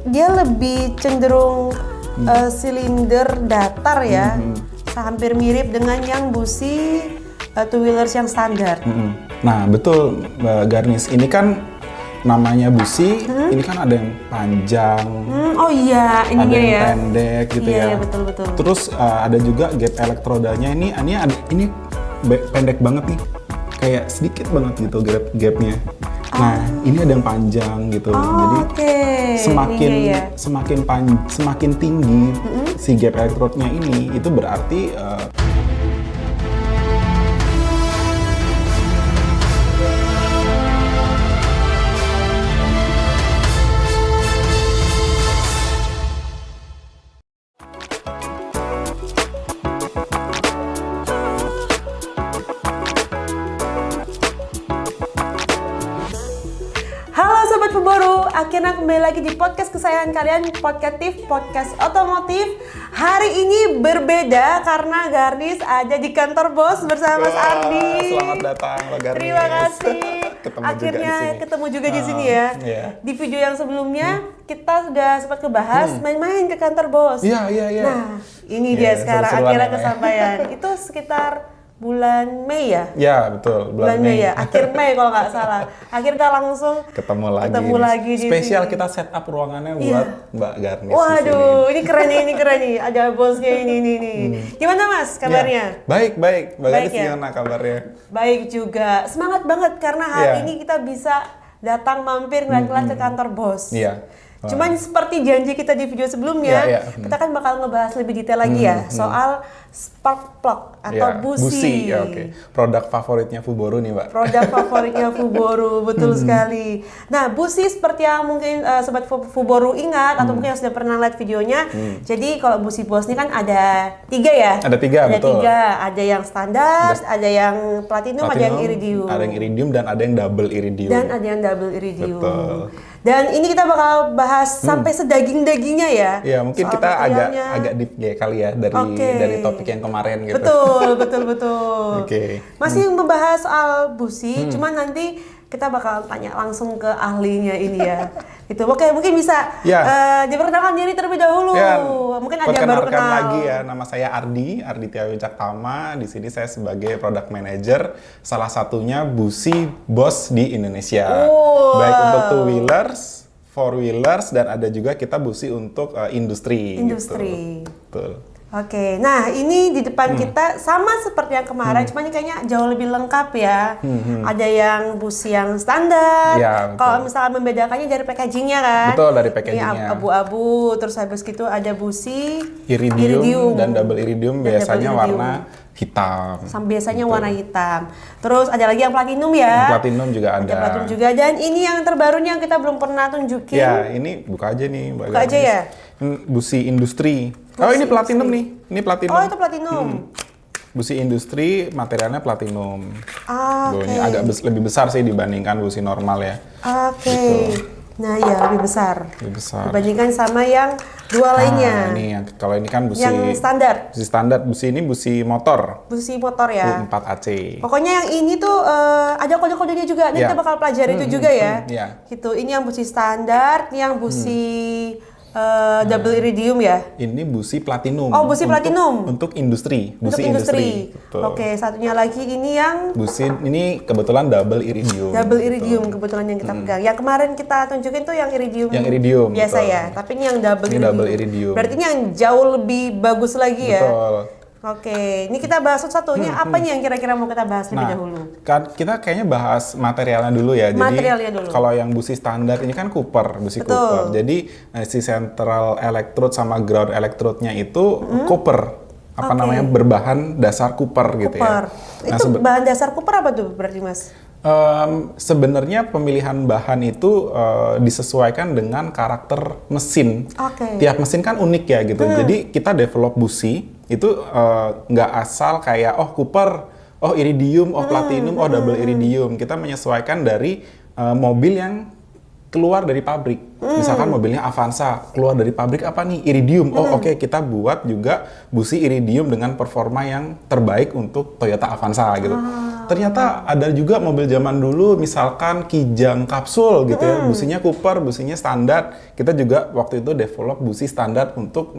dia lebih cenderung silinder datar ya. Hampir mirip dengan yang busi two wheelers yang standar. Nah betul Mbak Garnis, ini kan namanya busi, ini kan ada yang panjang, Oh iya, ininya ada yang ya. pendek gitu Iya, ya. iya, betul. Terus ada juga gap elektrodanya ini pendek banget nih, kayak sedikit banget gitu gapnya. Nah ini ada yang panjang gitu, jadi semakin tinggi si gap elektrodnya ini, itu berarti Halo Sobat Fuboru, akhirnya kembali lagi di podcast kesayangan kalian, podcast otomotif. Hari ini berbeda karena Garnis ada di kantor bos bersama Mas Ardi. Selamat datang Mbak Garnis. Terima kasih. Akhirnya ketemu juga di sini ya. Iya. Di video yang sebelumnya kita sudah sempat ngebahas main-main ke kantor bos. Iya. Nah, ini dia sekarang seru-seruan akhirnya ya, Mbak. kesampaian. Itu sekitar bulan Mei ya? Ya betul, Bulan Mei ya, akhir Mei kalau nggak salah. Akhirnya kita langsung ketemu lagi di sini. spesial. Kita set up ruangannya buat Mbak Garnis. Waduh, ini keren nih. Ada bosnya ini. Gimana Mas kabarnya? Ya, baik. Mbak Garnis ya? gimana kabarnya? Baik juga. Semangat banget karena hari ini kita bisa datang mampir ngeliat ke kantor bos. Iya. Cuman seperti janji kita di video sebelumnya, Iya. kita kan bakal ngebahas lebih detail lagi ya soal spark plug atau busi. Ya, oke. Produk favoritnya Fuboru nih, Mbak. Produk favoritnya Fuboru, betul sekali. Nah, busi seperti yang mungkin Sobat Fuboru ingat atau mungkin yang sudah pernah lihat videonya. Jadi kalau busi bos ini kan ada 3 ya? Ada 3, betul. 3, ada yang standar, ada yang platinum, ada yang iridium. Ada yang iridium dan ada yang double iridium. Betul. Dan ini kita bakal bahas sampai sedaging-dagingnya ya. Ya, mungkin soal kita materialnya. agak deep ya kali ya dari topik yang kemarin gitu. Betul. Oke. Masih membahas soal busi, cuman nanti kita bakal tanya langsung ke ahlinya ini ya. Gitu. Oke, mungkin bisa diperkenalkan diri terlebih dahulu. Ya, mungkin ada yang baru kenal. lagi ya, nama saya Ardi Tiawi Caktama. Di sini saya sebagai product manager salah satunya busi bos di Indonesia. Baik untuk two wheelers, four wheelers, dan ada juga kita busi untuk industri. Gitu. Betul. Oke, nah ini di depan kita sama seperti yang kemarin, cuma ini kayaknya jauh lebih lengkap ya. Ada yang busi yang standar. Ya, kalau misalnya membedakannya dari packagingnya kan. Betul, dari packagingnya. Ini abu-abu, terus habis gitu ada busi iridium dan double iridium biasanya warna hitam. Biasanya warna hitam. Terus ada lagi yang platinum ya. Platinum juga ada. Platinum juga. Dan ini yang terbarunya yang kita belum pernah tunjukin. Ya, ini buka aja nih Mbak Buka aja ya. Busi industri. Ini platinum nih. Ini platinum. Oh, itu platinum. Busi industri materialnya platinum. Oke. Ini agak lebih besar sih dibandingkan busi normal ya. Oke. Gitu. Nah, iya lebih besar. Lebih besar. Dibandingkan sama yang dua lainnya. Ini kalau ini kan busi yang standar. Busi standar, busi ini busi motor. Busi motor ya. U4AC. Pokoknya yang ini tuh ada kode-kodenya juga. Nanti kita bakal pelajari itu juga ya. Gitu. Ini yang busi standar, ini yang busi double iridium ya. Ini busi platinum. Oh, busi platinum. Untuk industri. Untuk industri. Oke, satunya lagi ini yang busi ini kebetulan double iridium. Double iridium kebetulan yang kita pegang. Yang kemarin kita tunjukin tuh yang iridium. Yang iridium. Biasa ya. Tapi ini yang double iridium. Double iridium. Berarti ini yang jauh lebih bagus lagi ya. Betul. Oke, ini kita bahas satu-satu. Ini apa nih yang kira-kira mau kita bahas lebih dahulu? Kan kita kayaknya bahas materialnya dulu ya. Materialnya Jadi dulu. kalau yang busi standar ini kan Cooper, busi Cooper. Jadi si central electrode sama ground electrode-nya itu Cooper. Namanya berbahan dasar Cooper gitu ya. Itu bahan dasar Cooper apa tuh berarti Mas? Sebenarnya pemilihan bahan itu disesuaikan dengan karakter mesin. Tiap mesin kan unik ya gitu. Jadi kita develop busi itu nggak asal kayak Cooper, iridium, platinum, double iridium. Kita menyesuaikan dari mobil yang keluar dari pabrik. Misalkan mobilnya Avanza, keluar dari pabrik apa nih? Iridium. Oke, kita buat juga busi iridium dengan performa yang terbaik untuk Toyota Avanza gitu. Ternyata ada juga mobil zaman dulu, misalkan Kijang kapsul gitu ya, businya Cooper, businya standar. Kita juga waktu itu develop busi standar untuk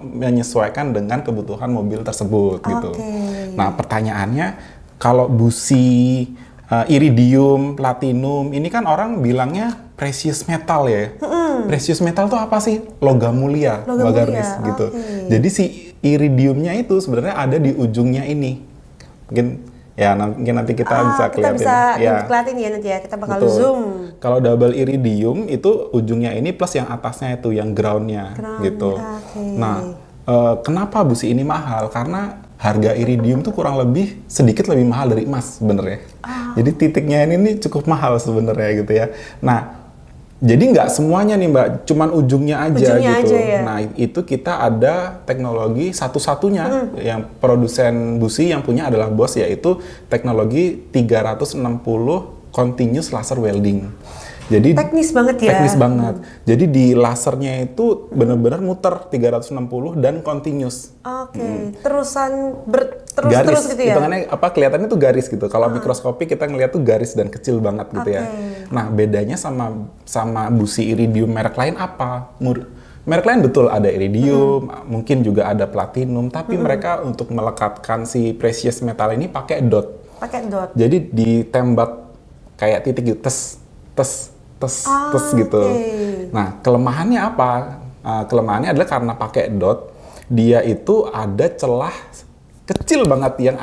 menyesuaikan dengan kebutuhan mobil tersebut gitu. Nah, pertanyaannya, kalau busi iridium, platinum, ini kan orang bilangnya precious metal ya. Precious metal tuh apa sih? Logam mulia, Mbak Garnis gitu. Jadi si iridiumnya itu sebenarnya ada di ujungnya ini. Mungkin nanti kita bisa kelihatin. Kita bisa kelihatin ya nanti ya, kita bakal zoom. Kalau double iridium itu ujungnya ini plus yang atasnya itu yang groundnya gitu. Nah, kenapa busi ini mahal? Karena harga iridium tuh kurang lebih sedikit lebih mahal dari emas sebenarnya. Jadi titiknya ini nih cukup mahal sebenarnya gitu ya. Nah, jadi nggak semuanya nih Mbak, cuman ujungnya aja gitu. Ya? Nah, itu kita ada teknologi satu-satunya yang produsen busi yang punya adalah Bosch, yaitu teknologi 360 continuous laser welding. Jadi teknis banget ya. Teknis banget. Jadi di lasernya itu benar-benar muter 360 dan continuous. Terusan garis, terus gitu ya. Hitungannya kelihatannya tuh garis gitu. Kalau mikroskopi kita ngelihat tuh garis dan kecil banget gitu ya. Nah, bedanya sama busi iridium merek lain apa? Merek lain betul ada iridium, mungkin juga ada platinum, tapi mereka untuk melekatkan si precious metal ini pakai dot. Jadi ditembak kayak titik gitu, tes gitu. Nah, kelemahannya apa? Kelemahannya adalah karena pakai dot, dia itu ada celah kecil banget yang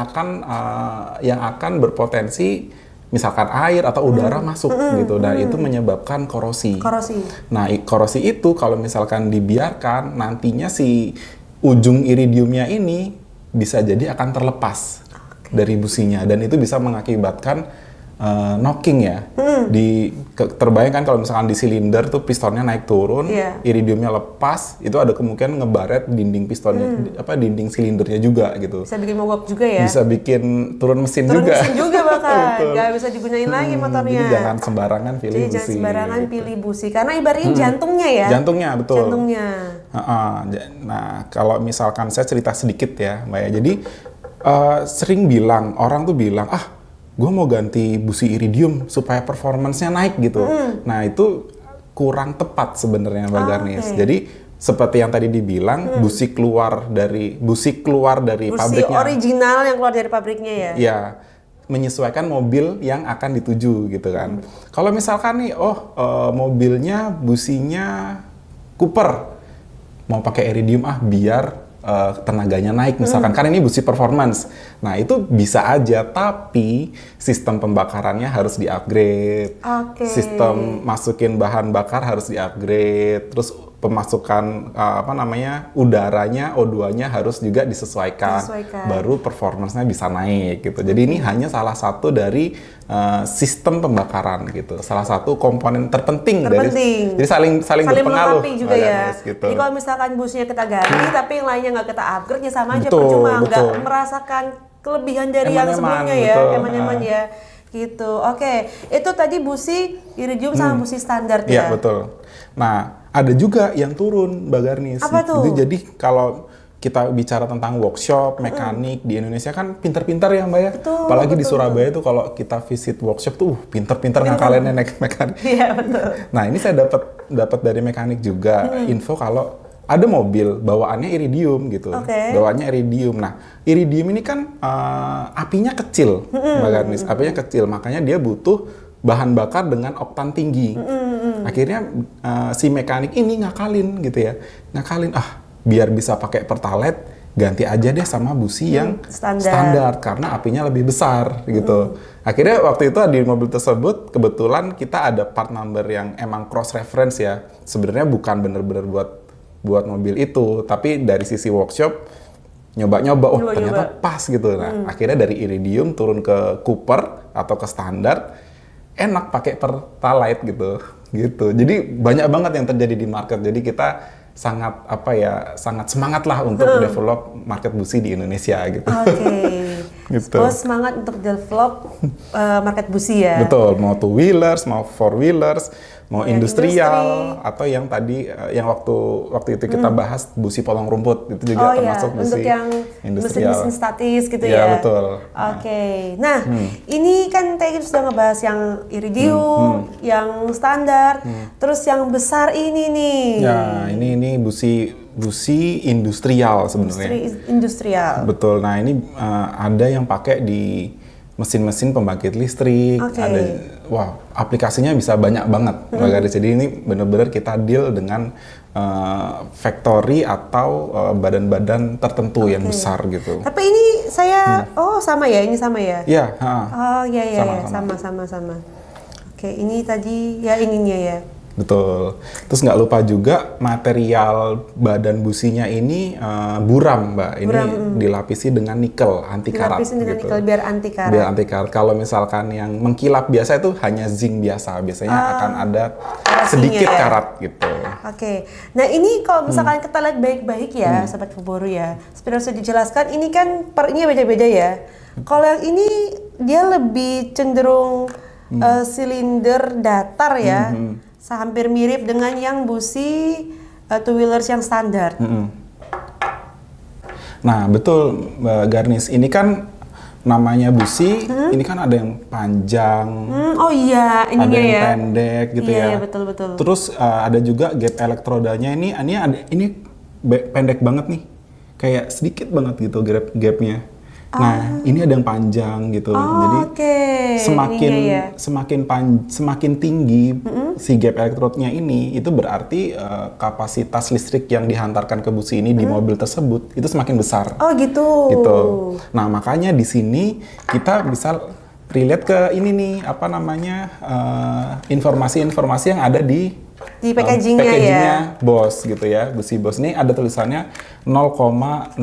akan berpotensi misalkan air atau udara masuk gitu, dan itu menyebabkan korosi. Nah, korosi itu kalau misalkan dibiarkan, nantinya si ujung iridiumnya ini bisa jadi akan terlepas dari businya, dan itu bisa mengakibatkan knocking ya. Terbayangkan kalau misalkan di silinder tuh pistonnya naik turun, iridiumnya lepas, itu ada kemungkinan ngebaret dinding pistonnya, dinding silindernya juga gitu. Bisa bikin mogok juga ya. Bisa bikin turun mesin juga. Turun mesin juga bahkan. Nggak bisa digunain lagi motornya. Jadi jangan sembarangan pilih busi. Jangan sembarangan pilih busi, karena ibaratnya jantungnya ya. Jantungnya, betul. Jantungnya. Nah, kalau misalkan saya cerita sedikit ya, Mbak ya. Jadi sering orang tuh bilang, gue mau ganti busi iridium supaya performance-nya naik gitu. Nah, itu kurang tepat sebenarnya Mbak Garnis. Jadi seperti yang tadi dibilang, busi keluar dari pabriknya. Busi original yang keluar dari pabriknya ya? Iya, menyesuaikan mobil yang akan dituju gitu kan. Kalau misalkan nih, mobilnya businya Cooper, mau pakai iridium biar tenaganya naik misalkan, karena ini busi performance. Nah, itu bisa aja, tapi sistem pembakarannya harus di-upgrade. Sistem masukin bahan bakar harus di-upgrade. Terus pemasukan udaranya, O2-nya harus juga disesuaikan. Baru performance-nya bisa naik gitu. Jadi ini hanya salah satu dari sistem pembakaran gitu. Salah satu komponen terpenting. Jadi saling berpengaruh juga ya. Gitu. Jadi kalau misalkan busnya kita ganti tapi yang lainnya nggak kita upgrade, ya sama aja, percuma, nggak merasakan kelebihan dari yang sebelumnya ya. Eman-eman ya. Gitu. Itu tadi busi iridium sama busi standar ya. Iya, betul. Nah, ada juga yang turun, Mbak Garnis. Apa tuh? Jadi kalau kita bicara tentang workshop, mekanik di Indonesia kan pinter-pinter ya Mbak ya. Apalagi di Surabaya tuh kalau kita visit workshop tuh pinter-pinter ngakalinnya naik mekanik. Iya, betul. Nah, ini saya dapat dari mekanik juga info kalau ada mobil bawaannya iridium gitu. Bawaannya iridium. Nah, iridium ini kan apinya kecil, Mbak Garnis. Apinya kecil, makanya dia butuh bahan bakar dengan oktan tinggi. Akhirnya si mekanik ini ngakalin gitu ya. Biar bisa pakai Pertalite, ganti aja deh sama busi yang standar karena apinya lebih besar gitu. Akhirnya waktu itu di mobil tersebut kebetulan kita ada part number yang emang cross reference ya. Sebenarnya bukan bener-bener buat mobil itu, tapi dari sisi workshop nyoba-nyoba, ternyata pas gitu. Nah, akhirnya dari iridium turun ke Cooper atau ke standar, enak pakai Pertalite gitu. Jadi banyak banget yang terjadi di market. Jadi kita sangat semangat lah untuk develop market busi di Indonesia gitu. Gitu. Semangat untuk develop market busi ya. Betul, mau two wheelers, mau four wheelers, mau industrial, atau yang tadi yang waktu itu kita bahas busi potong rumput, itu juga termasuk busi. Untuk yang mesin-mesin statis gitu ya. ya. Betul. Oke. Nah, ini kan tadi kita sudah ngebahas yang iridium, yang standar, terus yang besar ini nih. Ya, ini busi industrial sebenarnya. Industrial. Betul. Nah, ini ada yang pakai di mesin-mesin pembangkit listrik. Wah, aplikasinya bisa banyak banget. Jadi ini benar-benar kita deal dengan factory atau badan-badan tertentu yang besar gitu. Tapi ini saya sama ya, ini sama ya? Iya, sama. Oke, ini tadi ya ininya ya. Betul. Terus nggak lupa juga material badan businya ini buram, Mbak. Ini dilapisi dengan nikel anti karat. Dilapisi dengan nikel biar anti karat. Biar anti karat. Kalau misalkan yang mengkilap biasa itu hanya zinc biasa. Biasanya akan ada sedikit karat gitu. Oke. Nah, ini kalau misalkan kita lihat baik-baik ya, Sobat Pemburu ya. Seperti sudah dijelaskan, ini kan pernya beda-beda ya. Kalau yang ini dia lebih cenderung silinder datar ya. Hampir mirip dengan yang busi two wheelers yang standar. Nah, betul, Mbak Garnis. Ini kan namanya busi, ini kan ada yang panjang, ininya ada yang ya. pendek gitu ya. Iya, betul. Terus ada juga gap elektrodanya ini pendek banget nih, kayak sedikit banget gitu gapnya. Nah, ini ada yang panjang gitu. Jadi semakin tinggi si gap elektrodnya ini, itu berarti kapasitas listrik yang dihantarkan ke busi ini di mobil tersebut itu semakin besar. Oh gitu. Gitu. Nah, makanya di sini kita bisa relate ke ini nih, informasi-informasi yang ada di packagingnya Bosch gitu ya. Busi Bosch ini ada tulisannya 0,6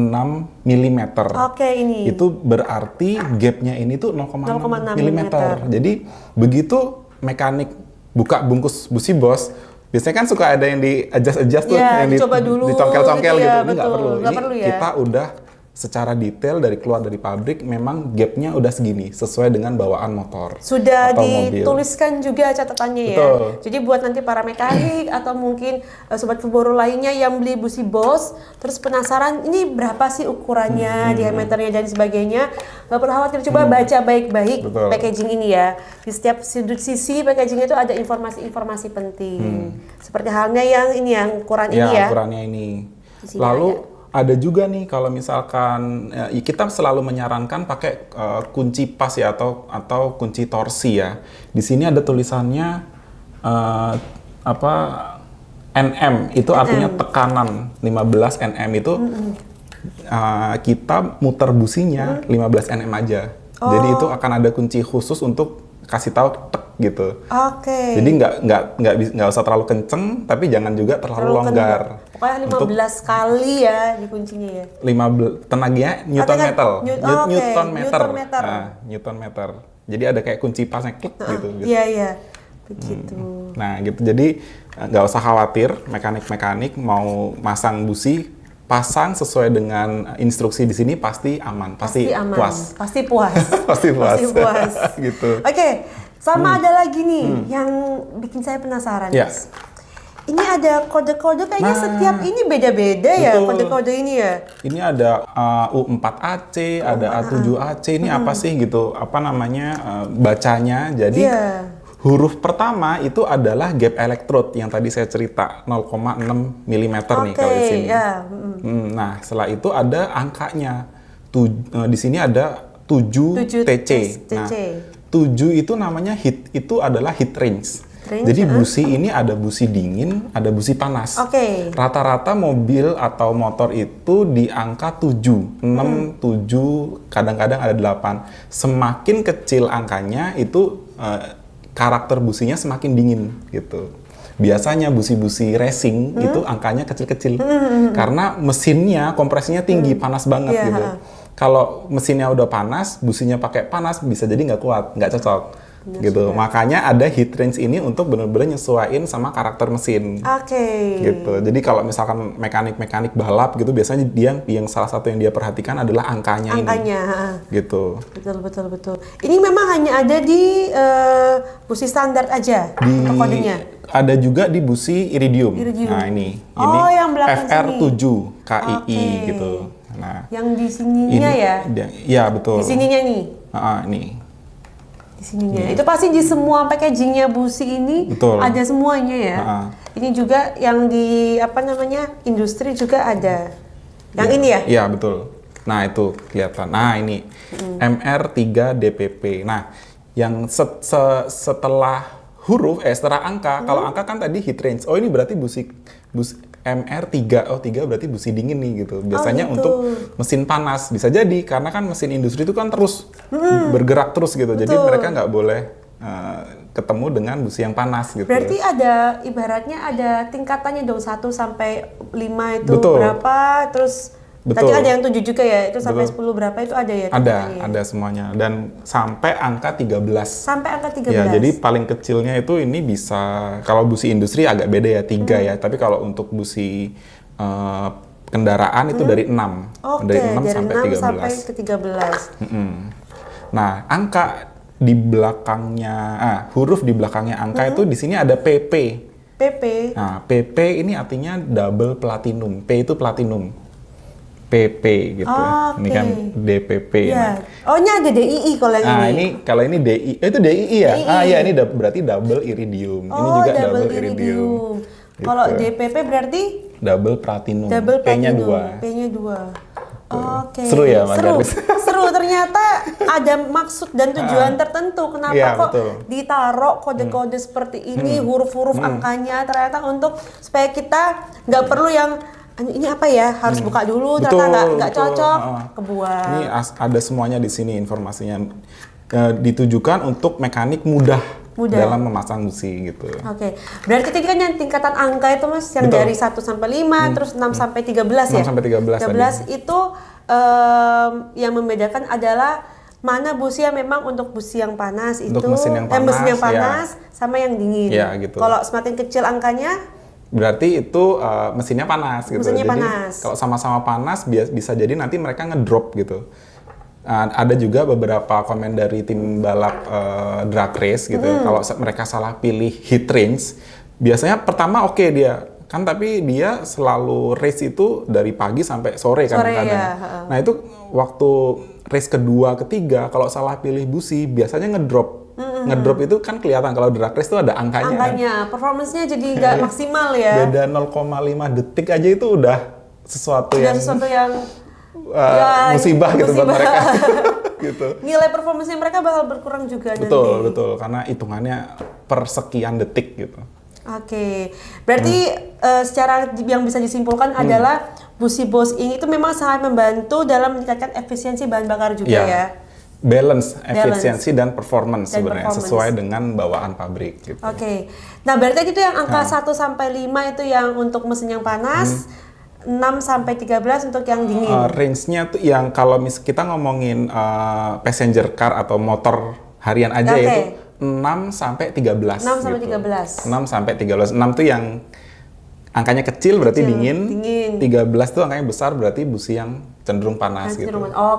mm. Oke, ini. Itu berarti gapnya ini tuh 0,6 mm. Jadi begitu mekanik buka bungkus busi Bosch, biasanya kan suka ada yang di adjust tuh, yang dicongkel-congkel gitu. Ini nggak perlu. Ini kita udah secara detail keluar dari pabrik, memang gapnya udah segini sesuai dengan bawaan motor. Sudah atau dituliskan mobil. juga catatannya ya. Betul. Jadi buat nanti para mekanik atau mungkin sobat pemburu lainnya yang beli busi Bosch terus penasaran ini berapa sih ukurannya, diameternya dan sebagainya, nggak perlu khawatir, coba baca baik-baik packaging ini ya. Di setiap sudut sisi packaging itu ada informasi-informasi penting. Seperti halnya yang ini yang ukuran ini ya. Ukurannya ini. Lalu ada juga nih kalau misalkan kita selalu menyarankan pakai kunci pas ya atau kunci torsi ya. Di sini ada tulisannya Nm, itu artinya tekanan 15 Nm itu kita muter businya 15 Nm aja. Jadi itu akan ada kunci khusus untuk kasih tahu tek gitu. Jadi nggak usah terlalu kenceng, tapi jangan juga terlalu longgar. Pokoknya 15 kali ya di kuncinya ya. 15 tenaganya Newton meter. Nah, Newton meter. Jadi ada kayak kunci pasnya klik gitu. Iya. Begitu. Nah, gitu. Jadi nggak usah khawatir, mekanik-mekanik mau masang busi, pasang sesuai dengan instruksi di sini pasti aman, pasti puas. Pasti puas. Pasti puas. Gitu. Oke, sama ada lagi nih yang bikin saya penasaran. Yes. Ini ada kode-kode kayaknya setiap ini beda-beda ya kode-kode ini ya. Ini ada U4AC, ada A7AC. Ini apa sih gitu? Apa namanya bacanya? Jadi huruf pertama itu adalah gap electrode yang tadi saya cerita 0,6 mm nih kalau di sini. Nah, setelah itu ada angkanya. Di sini ada 7 TC. Nah, 7 itu namanya itu adalah heat range. Jadi busi ini ada busi dingin, ada busi panas. Rata-rata mobil atau motor itu di angka 7, 6, 7, kadang-kadang ada 8. Semakin kecil angkanya itu karakter businya semakin dingin gitu. Biasanya busi-busi racing itu angkanya kecil-kecil. Karena mesinnya kompresinya tinggi, panas banget gitu. Kalau mesinnya udah panas, businya pakai panas bisa jadi nggak kuat, nggak cocok. gitu. Makanya ada heat range ini untuk benar-benar nyesuaiin sama karakter mesin. Gitu. Jadi kalau misalkan mekanik-mekanik balap gitu, biasanya dia yang salah satu yang dia perhatikan adalah angkanya ini. Gitu. Betul. Ini memang hanya ada di busi standar aja untuk kodenya. Ada juga di busi Iridium. Nah ini yang belakang FR7 KII gitu. Nah, yang di sininya ya betul. Di sininya nih. Nih. Di sininya. Itu pasti di semua packagingnya busi ini ada semuanya ya. Ini juga yang di industri juga ada. Yang ini ya? Iya betul. Nah itu kelihatan. Nah ini MR3 DPP. Nah yang setelah huruf setelah angka, kalau angka kan tadi heat range. Oh ini berarti busi MR3, 3 berarti busi dingin nih gitu. Biasanya untuk mesin panas, bisa jadi karena kan mesin industri itu kan terus bergerak terus gitu. Jadi mereka nggak boleh ketemu dengan busi yang panas gitu. Berarti ada ibaratnya ada tingkatannya dong, 1 sampai 5 itu berapa, terus tadi ada yang 7 juga ya, itu sampai 10 berapa itu ada ya? Ada semuanya dan sampai angka 13. Sampai angka 13. Ya, jadi paling kecilnya itu ini bisa, kalau busi industri agak beda ya, 3 ya. Tapi kalau untuk busi kendaraan itu dari 6. Dari 6 sampai 13. Sampai ke 13. Nah, angka di belakangnya, huruf di belakangnya angka itu di sini ada PP. PP. Nah, PP ini artinya double platinum. P itu platinum. PP gitu. Ini kan DPP. Ya. Nah. Ini ada DII kalau yang ini. Kalau ini DI, itu DII ya? DII. Iya ini berarti double iridium. Ini juga double iridium. Gitu. Kalau DPP berarti? Double platinum. P-nya 2. P-nya 2. Seru ya, Mas Garis? Seru. Ternyata ada maksud dan tujuan tertentu. Kenapa ditaruh kode-kode seperti ini, huruf-huruf angkanya, ternyata untuk supaya kita nggak perlu yang ini apa ya, harus buka dulu, ternyata nggak cocok, kebuang. Ini ada semuanya di sini informasinya. Ditujukan untuk mekanik mudah dalam memasang busi gitu. Berarti tadi kan yang tingkatan angka itu Mas, yang dari 1 sampai 5, terus 6 sampai 13 ya? 6 sampai 13 itu yang membedakan adalah mana busi yang memang untuk busi yang panas itu, mesin yang panas, sama yang dingin. Ya, gitu. Kalau semakin kecil angkanya, berarti itu mesinnya panas gitu. Mesinnya jadi panas. Kalau sama-sama panas bisa jadi nanti mereka ngedrop gitu. Ada juga beberapa komen dari tim balap drag race gitu. Kalau mereka salah pilih heat range, biasanya pertama dia kan, tapi dia selalu race itu dari pagi sampai sore kadang-kadang. Ya. Nah itu waktu race kedua, ketiga, kalau salah pilih busi biasanya ngedrop. Ngedrop itu kan kelihatan kalau drag race itu ada angkanya. Performance-nya jadi nggak maksimal ya. Beda 0,5 detik aja itu udah sesuatu yang musibah gitu buat mereka. Gitu. Nilai performance-nya mereka bakal berkurang juga nanti. Betul, karena hitungannya per sekian detik gitu. Berarti secara yang bisa disimpulkan adalah busi Bosch ini itu memang sangat membantu dalam meningkatkan efisiensi bahan bakar juga ya. Balance, efisiensi dan performance sebenarnya sesuai dengan bawaan pabrik gitu. Nah, berarti itu yang angka 1 sampai 5 itu yang untuk mesin yang panas, 6 sampai 13 untuk yang dingin. Range-nya tuh yang kalau kita ngomongin passenger car atau motor harian aja itu 6 sampai 13. 6 sampai 13. 6 sampai 13. 6 tuh yang angkanya kecil berarti dingin. 13 tuh angkanya besar berarti busi yang cenderung panas gitu.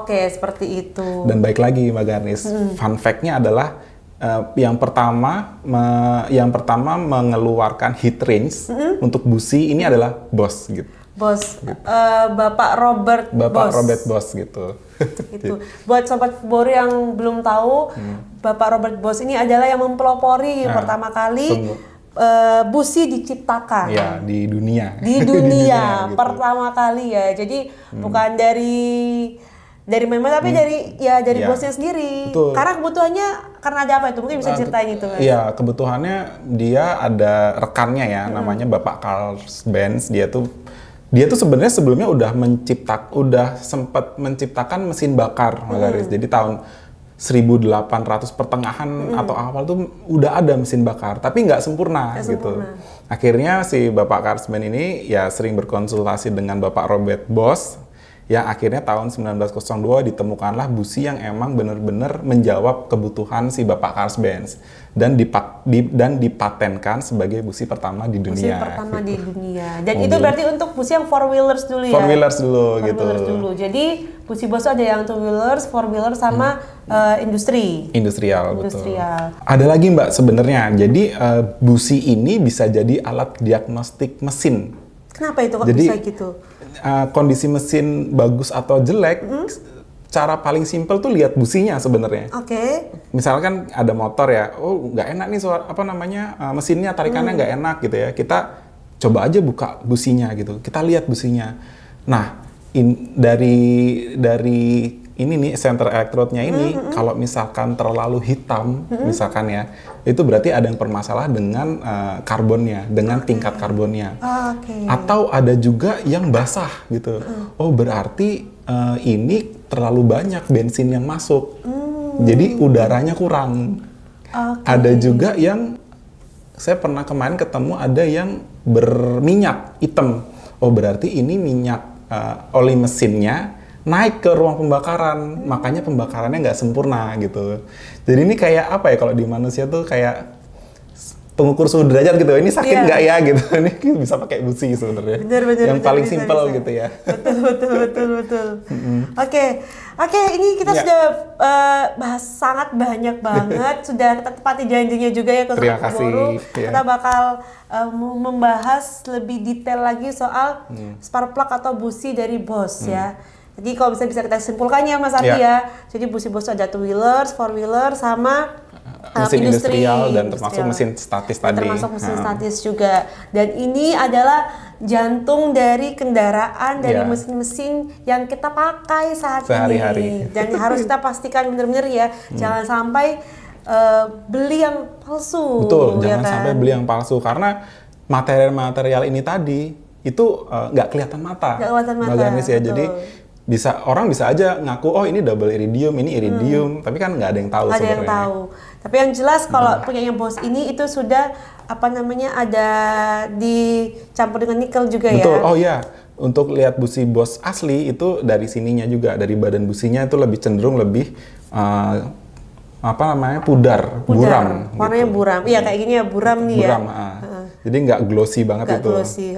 Seperti itu. Dan baik lagi Mbak Garnis, fun fact-nya adalah yang pertama mengeluarkan heat range untuk busi ini adalah Bosch gitu. Bosch, Bapak Robert Bosch gitu. Itu. Buat sobat Boru yang belum tahu, Bapak Robert Bosch ini adalah yang mempelopori pertama kali busi diciptakan. Ya, di dunia. Di dunia gitu. pertama kali ya. Jadi bukan dari memang tapi dari Boschnya sendiri. Betul. Karena kebutuhannya karena ada apa itu? Mungkin bisa ceritain itu. Iya, kebutuhannya dia ada rekannya ya, namanya Bapak Carl Benz. Dia tuh sebenarnya sebelumnya udah sempat menciptakan mesin bakar, Mbak Garis. Jadi tahun 1800 pertengahan atau awal tuh udah ada mesin bakar, tapi nggak sempurna gitu. Akhirnya si Bapak Carl Benz ini ya sering berkonsultasi dengan Bapak Robert Bosch. yang akhirnya tahun 1902 ditemukanlah busi yang emang benar-benar menjawab kebutuhan si Bapak Carl Benz dan dipatenkan sebagai busi pertama di dunia. Busi pertama di dunia. Dan itu berarti untuk busi yang four wheelers dulu ya. Four wheelers dulu gitu. Four wheelers dulu. Jadi busi Boss ada yang two wheelers, four wheelers sama industrial. Betul. Ada lagi Mbak sebenarnya. Jadi busi ini bisa jadi alat diagnostik mesin. Kenapa itu kok bisa gitu? Kondisi mesin bagus atau jelek, cara paling simpel tuh lihat businya sebenarnya. Oke. Misalkan ada motor ya, nggak enak nih mesinnya tarikannya nggak enak gitu ya. Kita coba aja buka businya gitu. Kita lihat businya. Nah, dari ini nih center electrode-nya ini kalau misalkan terlalu hitam misalkan ya, itu berarti ada yang bermasalah dengan karbonnya, dengan tingkat karbonnya. Atau ada juga yang basah gitu. Oh, berarti ini terlalu banyak bensin yang masuk. Jadi udaranya kurang. Ada juga yang saya pernah kemarin ketemu ada yang berminyak hitam. Oh, berarti ini minyak oli mesinnya naik ke ruang pembakaran, makanya pembakarannya nggak sempurna gitu. Jadi ini kayak apa ya, kalau di manusia tuh kayak pengukur suhu derajat gitu. Ini sakit nggak ya gitu. Ini bisa pakai busi sebenarnya. Yang paling simpel gitu ya. Betul. Oke, ini kita sudah bahas sangat banyak banget. Sudah kita tepati janjinya juga ya ke Terima kasih. Kita bakal membahas lebih detail lagi soal spark plug atau busi dari Boss ya. Jadi kalau bisa kita simpulkannya Mas Ardi ya. Jadi busi Boss ada two wheelers, four wheelers, sama mesin industrial dan termasuk mesin statis tadi. Termasuk mesin statis juga. Dan ini adalah jantung dari kendaraan, dari mesin-mesin yang kita pakai saat sehari-hari. ini. Dan harus kita pastikan benar-benar ya, jangan sampai beli yang palsu. Betul, jangan sampai beli yang palsu karena material-material ini tadi itu nggak kelihatan mata. Mbak Garnis ya. Jadi orang bisa aja ngaku ini double iridium, ini iridium, tapi kan nggak ada yang tahu sebenarnya. Ada yang tahu. Tapi yang jelas kalau punyanya Boss ini itu sudah ada dicampur dengan nikel juga. Betul. Ya. Betul. Oh ya, untuk lihat busi Boss asli itu dari sininya juga, dari badan businya itu lebih cenderung lebih pudar, buram. Warnanya gitu. Buram. Iya kayak gini ya, buram nih ya. Buram. Jadi nggak glossy banget itu. Nggak glossy.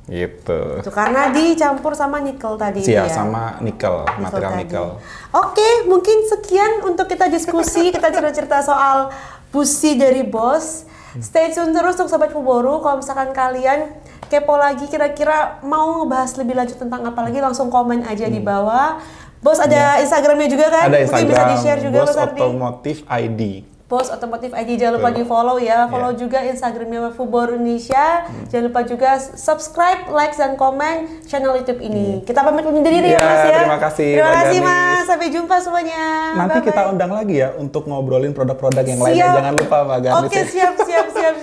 Gitu. Itu karena dicampur sama nikel tadi ya. Sama nikel, material nikel. Oke, mungkin sekian untuk kita diskusi, kita cerita-cerita soal busi dari Boss. Stay tune terus untuk Sobat Fuboru. Kalau misalkan kalian kepo lagi kira-kira mau ngebahas lebih lanjut tentang apa lagi, langsung komen aja di bawah. Boss ada Instagramnya juga kan? Ada Instagram, mungkin bisa di-share juga Boss Automotive ID. Boss Otomotif ID, jangan lupa di follow ya. Follow juga Instagramnya Fuboru Indonesia. Jangan lupa juga subscribe, like, dan komen channel YouTube ini. Kita pamit undur diri ya Mas ya. Terima kasih. Terima kasih Mas. Sampai jumpa semuanya. Nanti Bye-bye. kita undang lagi ya untuk ngobrolin produk-produk yang lainnya. Jangan lupa Mbak Garnis. Oke, siap.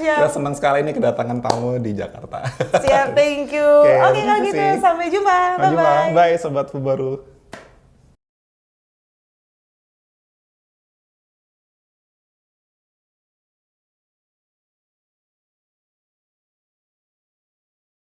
Kita senang sekali ini kedatangan tamu di Jakarta. Siap, thank you. Oke, kalau gitu sampai jumpa. Bye-bye. Bye Sobat Fuboru.